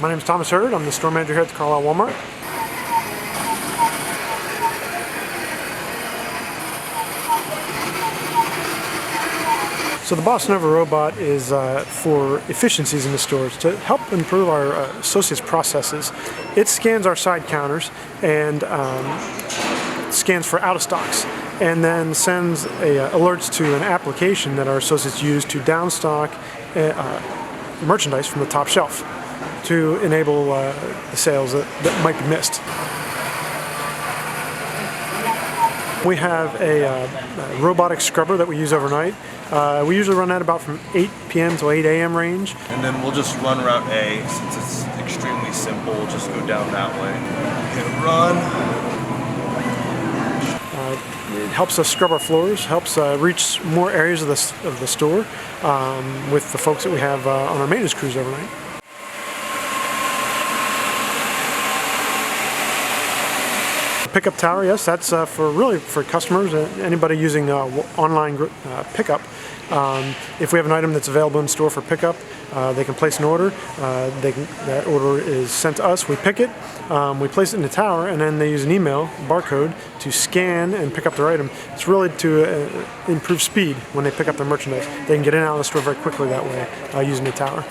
My name is Thomas Hurd. I'm the store manager here at the Carlisle Walmart. So the Bossa Nova robot is for efficiencies in the stores to help improve our associates' processes. It scans our side counters and scans for out of stocks, and then sends alerts to an application that our associates use to downstock merchandise from the top shelf to enable the sales that might be missed. We have a robotic scrubber that we use overnight. We usually run that about from 8 p.m. to 8 a.m. range. And then we'll just run route A, since it's extremely simple, we'll just go down that way. Hit run. It helps us scrub our floors, helps reach more areas of the store with the folks that we have on our maintenance crews overnight. Pickup tower, yes, that's for customers, anybody using online pickup. If we have an item that's available in store for pickup, they can place an order. That order is sent to us. We pick it, we place it in the tower, and then they use an email barcode to scan and pick up their item. It's really to improve speed when they pick up their merchandise. They can get in and out of the store very quickly that way using the tower.